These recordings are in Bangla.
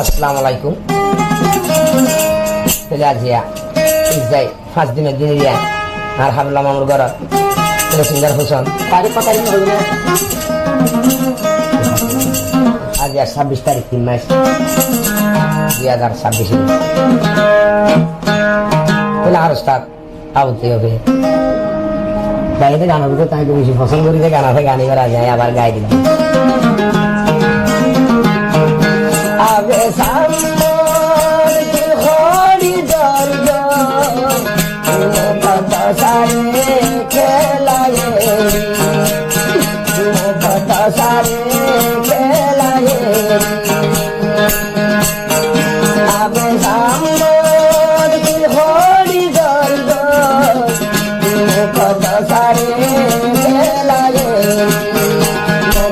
আসসালামু আলাইকুম। চলে আসিয়া যাই 5 দিনের দিনে দিয়া আর হাবলাম আমার ঘর সিঙ্গার হোসেন তারে কথা হইবে আজ 26 তারিখ 3 মাস 2026 তাহলে আর স্টার্ট আউতে হবে গাইতে গান হবে তাই তো বেশি পছন্দ করি গান আছে গানি করা যায় আবার গাই দিলাম আবে সামর কি খড়ি দর্দ পাতা সারে খেলায়ে পাতা সারে খেলায়ে আবে সামর কি খড়ি দর্দ পাতা সারে খেলায়ে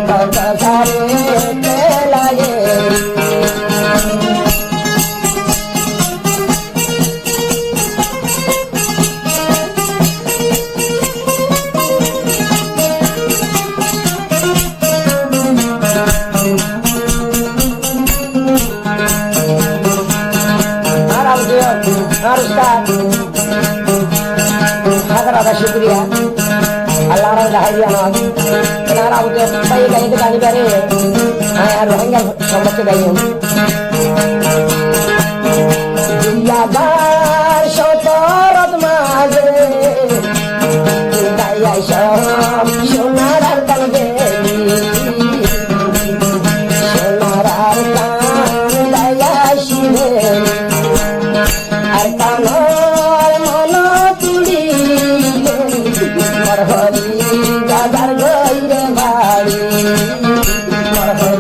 পাতা সারে খেলায়ে शुक्रिया अल्लाह रहा गाड़ी करे रोहिंगा समझ गई हूँ शतरत माजे सोनार कान सोनार कान दया शिवे আর কানর মন তুলি মরহরি যার গইরে বাড়ি মরহরি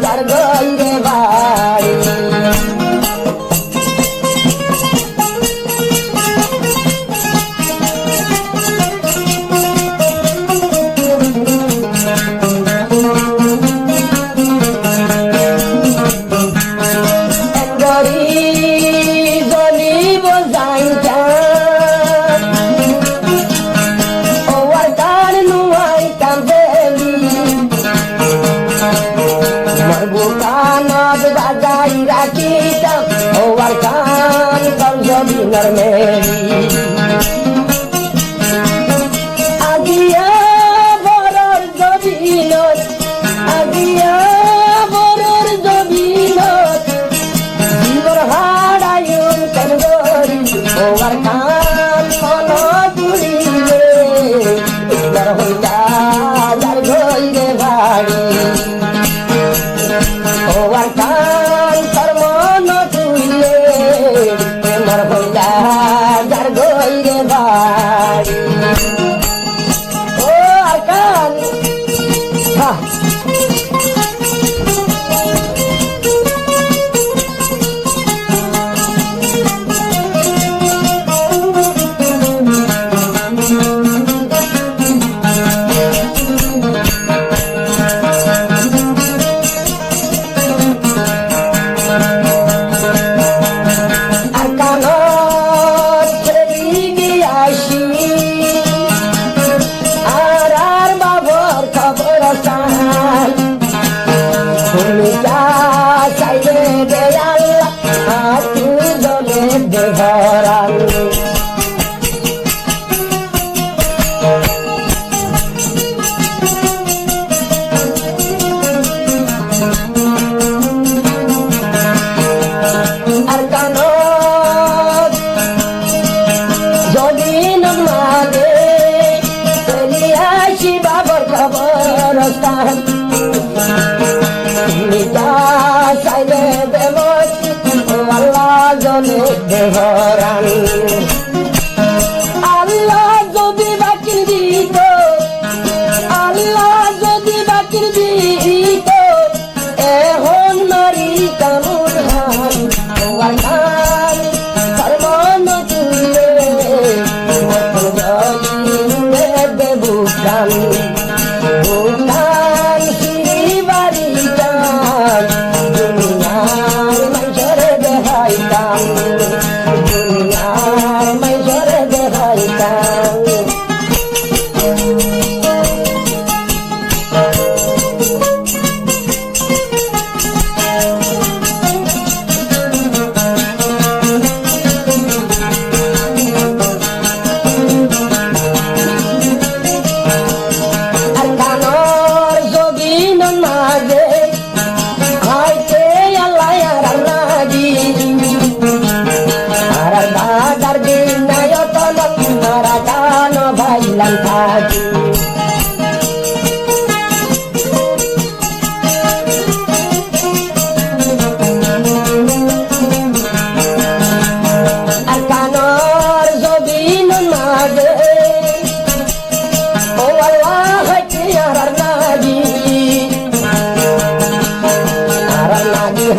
যার গইরে বাড়ি আগিয়া বরর জবিনত আগিয়া বরর জবিনত জীবর হারায়ুন কনগরি ওর কান মন তুলিলে যার হইয়া যার গইরে বাড়ি ওর কান তার মন তুলিলে মর হইয়া যার গইরে বাড়ি ও আকান আল্লাহ যদি বাকির দিত আল্লাহ যদি বাকির দিত এখন মারি কামুর হান তোমার কান সর্বন তুলে দেবু কান ভুটান শ্রীবাড়ি কান দুনিয়ার মানুষের দেখাইতাম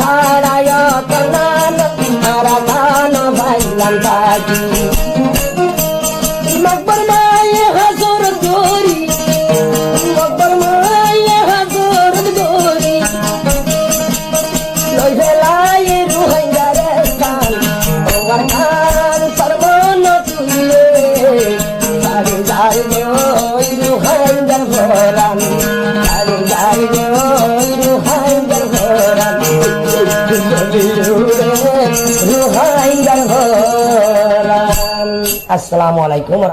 ভাড়ায় কানান আর কানা ভাইলাম থাকি মকবর মায়ে হাজর দরি মকবর মায়ে হাজর দরি লই ফেলাই রুহাইন্দারে কান ওর কান সর্বন তুলে সারে যাই ওই রুহাইন্দার ভরান সারে যাই ওই রুহাইন্দার ভরান রুহাইন্দার ভরান। আসসালামু আলাইকুম।